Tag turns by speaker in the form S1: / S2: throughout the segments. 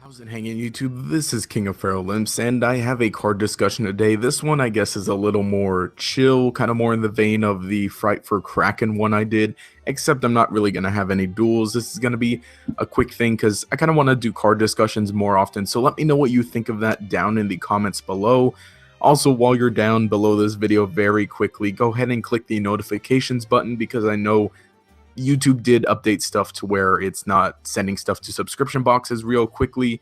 S1: How's it hanging, YouTube? This is King of Feral Imps, and I have a card discussion today. This one, I guess, is a little more chill, kind of more in the vein of the Fright for Kraken one I did, except I'm not really going to have any duels. This is going to be a quick thing because I kind of want to do card discussions more often, so let me know what you think of that down in the comments below. Also, while you're down below this video very quickly, go ahead and click the notifications button because I know YouTube did update stuff to where it's not sending stuff to subscription boxes real quickly.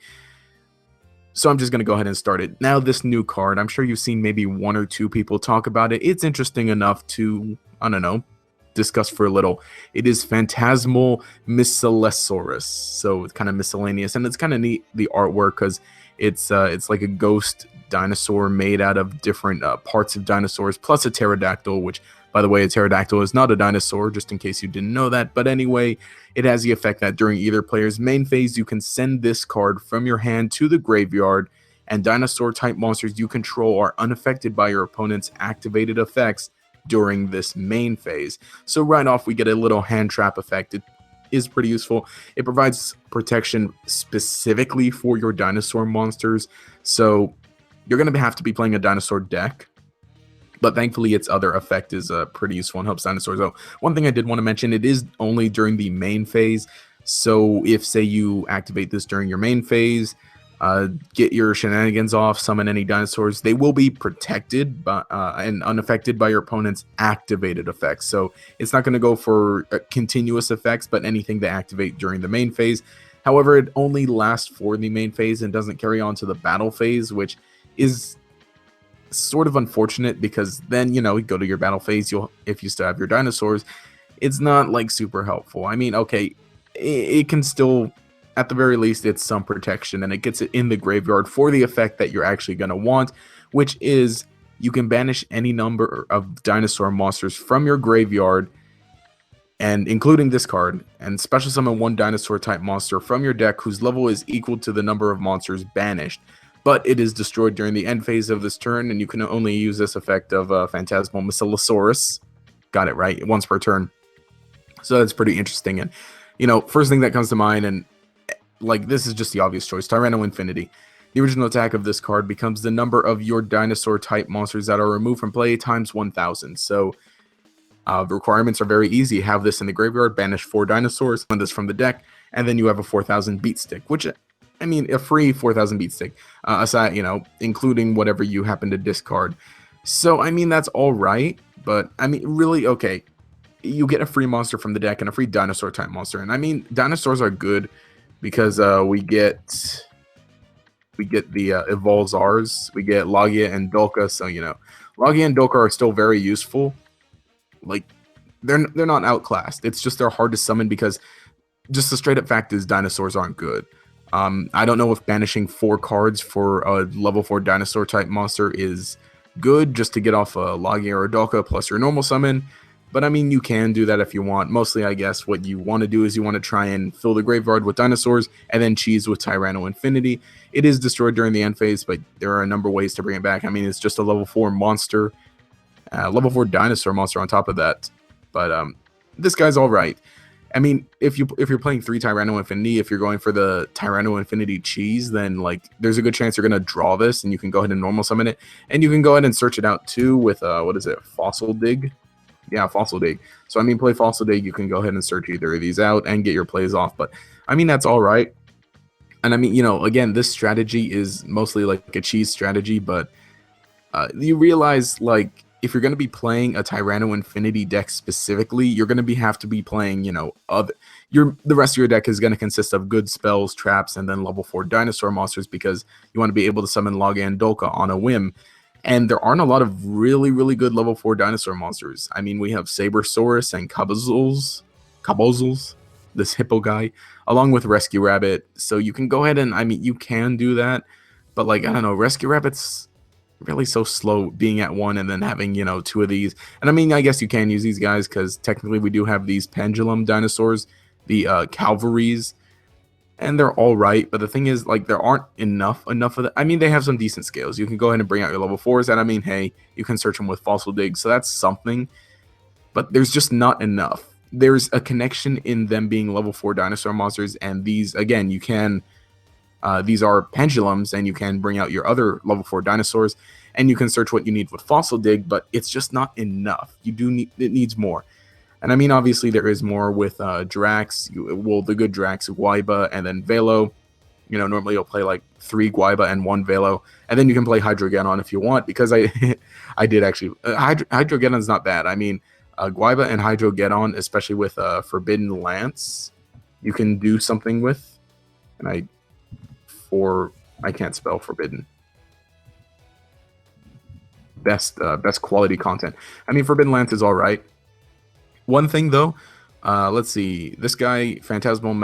S1: So I'm just going to go ahead and start it. Now, this new card, I'm sure you've seen maybe one or two people talk about it. It's interesting enough to, I don't know, discuss for a little. It is Phantasmal Miscellasaurus. So it's kind of miscellaneous, and it's kind of neat, the artwork, because it's like a ghost dinosaur made out of different parts of dinosaurs, plus a pterodactyl, which, by the way, a pterodactyl is not a dinosaur, just in case you didn't know that. But anyway, it has the effect that during either player's main phase, you can send this card from your hand to the graveyard, and dinosaur-type monsters you control are unaffected by your opponent's activated effects during this main phase. So right off, we get a little hand trap effect. It is pretty useful. It provides protection specifically for your dinosaur monsters. So you're going to have to be playing a dinosaur deck. But thankfully, its other effect is pretty useful and helps dinosaurs out. One thing I did want to mention, it is only during the main phase. So if, say, you activate this during your main phase, get your shenanigans off, summon any dinosaurs, they will be protected by, and unaffected by your opponent's activated effects. So it's not going to go for continuous effects, but anything they activate during the main phase. However, it only lasts for the main phase and doesn't carry on to the battle phase, which is sort of unfortunate, because then, you know, you go to your battle phase, if you still have your dinosaurs, it's not like super helpful. I mean, okay, it can still, at the very least, it's some protection, and it gets it in the graveyard for the effect that you're actually going to want, which is you can banish any number of dinosaur monsters from your graveyard, and including this card, and special summon one dinosaur type monster from your deck whose level is equal to the number of monsters banished, but it is destroyed during the end phase of this turn, and you can only use this effect of Phantasmal Miscellasaurus. Got it right, once per turn. So that's pretty interesting. And, you know, first thing that comes to mind, and like, this is just the obvious choice, Tyranno Infinity. The original attack of this card becomes the number of your dinosaur type monsters that are removed from play times 1,000. So the requirements are very easy. Have this in the graveyard, banish 4 dinosaurs, send this from the deck, and then you have a 4,000 beat stick, which, I mean, a free 4,000 beat stick, aside, you know, including whatever you happen to discard. So, I mean, that's all right, but, I mean, really, okay, you get a free monster from the deck and a free dinosaur type monster, and I mean, dinosaurs are good because we get the Evolzars, we get Logia and Dolka, so, you know, Logia and Dolka are still very useful. Like, they're not outclassed, it's just they're hard to summon because just the straight up fact is dinosaurs aren't good. I don't know if banishing 4 cards for a level 4 dinosaur type monster is good just to get off a Logia or a Dolka plus your normal summon, but I mean, you can do that if you want. Mostly, I guess what you want to do is you want to try and fill the graveyard with dinosaurs and then cheese with Tyranno Infinity. It is destroyed during the end phase, but there are a number of ways to bring it back. I mean, it's just a level 4 monster, level 4 dinosaur monster on top of that, but this guy's all right. I mean, if you're playing 3 Tyranno Infinity, if you're going for the Tyranno Infinity cheese, then like there's a good chance you're gonna draw this, and you can go ahead and normal summon it, and you can go ahead and search it out too with what is it, Fossil Dig? Yeah, Fossil Dig. So I mean, play Fossil Dig, you can go ahead and search either of these out and get your plays off. But I mean, that's all right. And I mean, you know, again, this strategy is mostly like a cheese strategy, but you realize, like, if you're going to be playing a Tyranno Infinity deck specifically, you're going to have to be playing, you know, the rest of your deck is going to consist of good spells, traps, and then level 4 dinosaur monsters, because you want to be able to summon Logia and Dolka on a whim. And there aren't a lot of really, really good level 4 dinosaur monsters. I mean, we have Sabersaurus and Kabozels, this hippo guy, along with Rescue Rabbit. So you can go ahead and, I mean, you can do that, but like, I don't know, Rescue Rabbit's really so slow being at 1 and then having, you know, 2 of these. And I mean, I guess you can use these guys because technically we do have these pendulum dinosaurs, the Calvaries, and they're all right. But the thing is, like, there aren't enough of that. I mean, they have some decent scales. You can go ahead and bring out your level 4s, and I mean, hey, you can search them with Fossil Dig, so that's something. But there's just not enough. There's a connection in them being level 4 dinosaur monsters, and these, again, you can These are pendulums, and you can bring out your other level 4 dinosaurs, and you can search what you need with Fossil Dig, but it's just not enough. You do need, it needs more. And I mean, obviously there is more with Drax, well, the good Drax, Guaiba, and then Velo. You know, normally you'll play like 3 Guaiba and 1 Velo, and then you can play Hydrogeddon if you want, because I I did actually, Hydrogeddon's not bad. I mean, Guaiba and Hydrogeddon, especially with Forbidden Lance, you can do something with, and I can't spell Forbidden. Best quality content. I mean, Forbidden Lance is all right. One thing though, let's see, this guy Phantasmal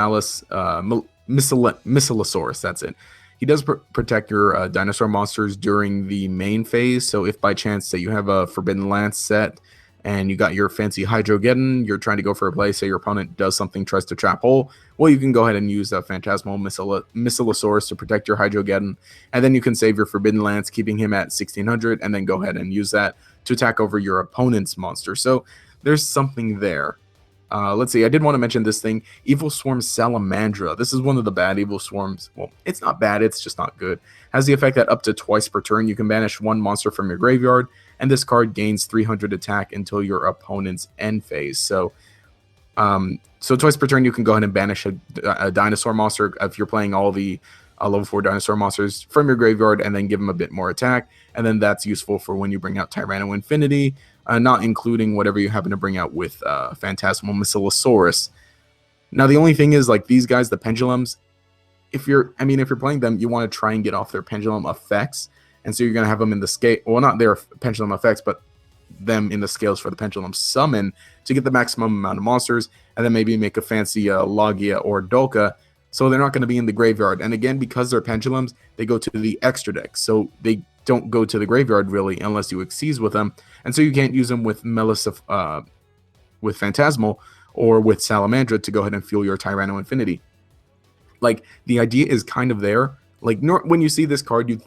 S1: Miscellasaurus, that's it. He does protect your dinosaur monsters during the main phase. So if by chance, say you have a Forbidden Lance set and you got your fancy Hydrogeddon, you're trying to go for a play, say your opponent does something, tries to trap hole, well, you can go ahead and use a Phantasmal Miscellasaurus to protect your Hydrogeddon, and then you can save your Forbidden Lance, keeping him at 1600, and then go ahead and use that to attack over your opponent's monster. So there's something there. Let's see, I did want to mention this thing, Evil Swarm Salamandra. This is one of the bad Evil Swarms. Well, it's not bad, it's just not good. Has the effect that up to twice per turn, you can banish one monster from your graveyard, and this card gains 300 attack until your opponent's end phase. So twice per turn, you can go ahead and banish a dinosaur monster if you're playing all the level 4 dinosaur monsters from your graveyard, and then give them a bit more attack. And then that's useful for when you bring out Tyranno Infinity, not including whatever you happen to bring out with Phantasmal Miscellasaurus. Now, the only thing is, like, these guys, the pendulums, if you're playing them, you want to try and get off their pendulum effects. And so you're going to have them in the scale, well, not their pendulum effects, but them in the scales for the pendulum summon to get the maximum amount of monsters, and then maybe make a fancy Logia or Dolka, so they're not going to be in the graveyard. And again, because they're pendulums, they go to the extra deck, so they don't go to the graveyard really unless you Xyz with them, and so you can't use them with with Phantasmal or with Salamandra to go ahead and fuel your Tyranno Infinity. Like, the idea is kind of there. Like, when you see this card,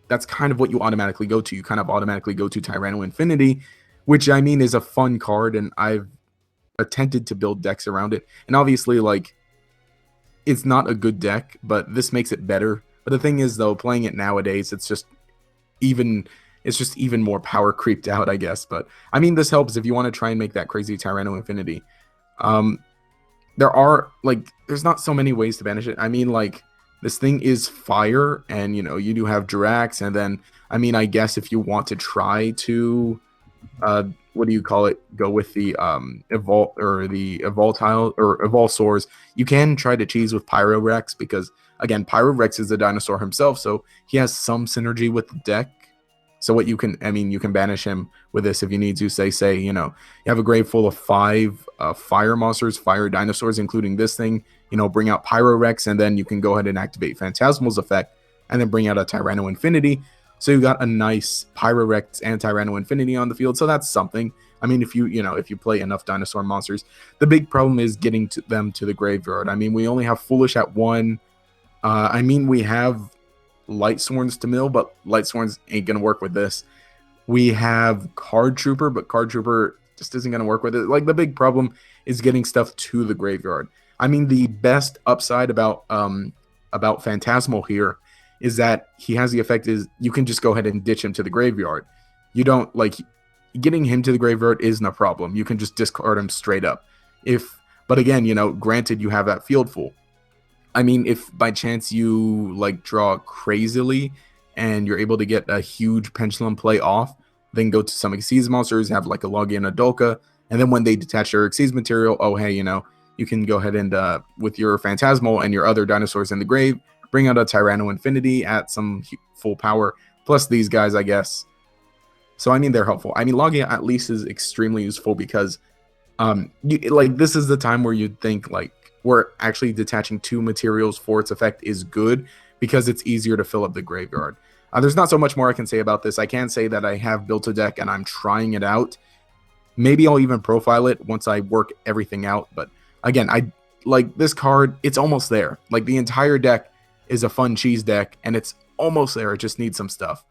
S1: that's kind of what you automatically go to. You kind of automatically go to Tyranno Infinity, which, I mean, is a fun card, and I've attempted to build decks around it. And obviously, like, it's not a good deck, but this makes it better. But the thing is, though, playing it nowadays, it's just even more power creeped out, I guess. But I mean, this helps if you want to try and make that crazy Tyranno Infinity. There's not so many ways to banish it. I mean, like, this thing is fire, and you do have Drax, and then I mean, I guess if you want to try to go with the Evolsaurs, you can try to cheese with Pyrorex, because again, Pyrorex is a dinosaur himself, so he has some synergy with the deck. So what you can banish him with this if you need to. Say you have a grave full of 5 fire monsters, fire dinosaurs, including this thing. Bring out Pyrorex, and then you can go ahead and activate Phantasmal's effect, and then bring out a Tyranno Infinity. So you got a nice Pyrorex and Tyranno Infinity on the field. So that's something. I mean, if you play enough dinosaur monsters, the big problem is getting them to the graveyard. I mean, we only have Foolish at 1. I mean, we have Light Sworns to mill, but Light Sworns ain't gonna work with this. We have Card Trooper, but Card Trooper just isn't gonna work with it. Like, the big problem is getting stuff to the graveyard. I mean, the best upside about Phantasmal here is that he has the effect is you can just go ahead and ditch him to the graveyard. You don't, like, getting him to the graveyard isn't a problem. You can just discard him straight up. But again, granted, you have that field full. I mean, if by chance you draw crazily and you're able to get a huge pendulum play off, then go to some Xyz monsters, have like a Logia and a Dolka, and then when they detach their Xyz material, oh hey, you can go ahead and with your Phantasmal and your other dinosaurs in the grave, bring out a Tyranno Infinity at some full power, plus these guys, I guess. So I mean, they're helpful. I mean, Logia at least is extremely useful because this is the time where you'd think where actually detaching 2 materials for its effect is good, because it's easier to fill up the graveyard. There's not so much more I can say about this. I can say that I have built a deck and I'm trying it out. Maybe I'll even profile it once I work everything out. But again, I like this card. It's almost there. Like, the entire deck is a fun cheese deck, and it's almost there. It just needs some stuff.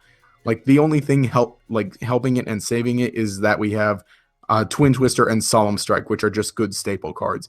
S1: Like, the only thing helping it and saving it is that we have Twin Twister and Solemn Strike, which are just good staple cards.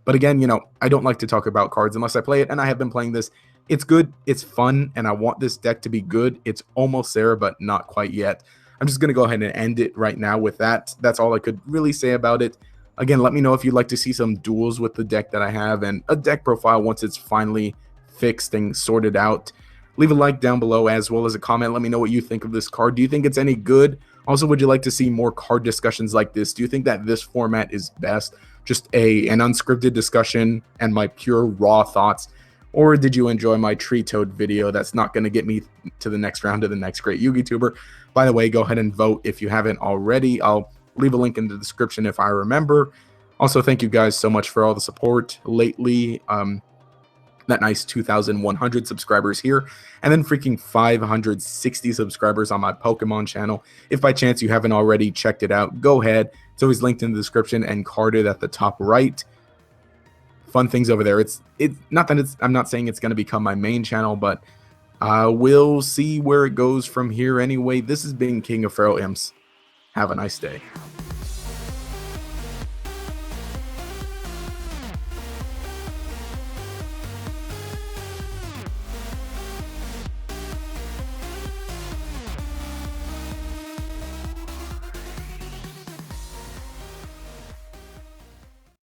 S1: But again, I don't like to talk about cards unless I play it, and I have been playing this. It's good, it's fun, and I want this deck to be good. It's almost there, but not quite yet. I'm just going to go ahead and end it right now with that. That's all I could really say about it. Again, let me know if you'd like to see some duels with the deck that I have and a deck profile once it's finally fixed and sorted out. Leave a like down below as well as a comment. Let me know what you think of this card. Do you think it's any good? Also, would you like to see more card discussions like this? Do you think that this format is best? Just an unscripted discussion and my pure raw thoughts? Or did you enjoy my tree toad video that's not going to get me to the next round of the next great Yugi tuber? By the way, go ahead and vote if you haven't already. I'll leave a link in the description if I remember. Also, thank you guys so much for all the support lately. That nice 2,100 subscribers here, and then freaking 560 subscribers on my Pokemon channel. If by chance you haven't already checked it out, go ahead. It's always linked in the description and carded at the top right. Fun things over there. It's not that I'm not saying it's going to become my main channel, but we'll see where it goes from here anyway. This has been King of Feral Imps. Have a nice day.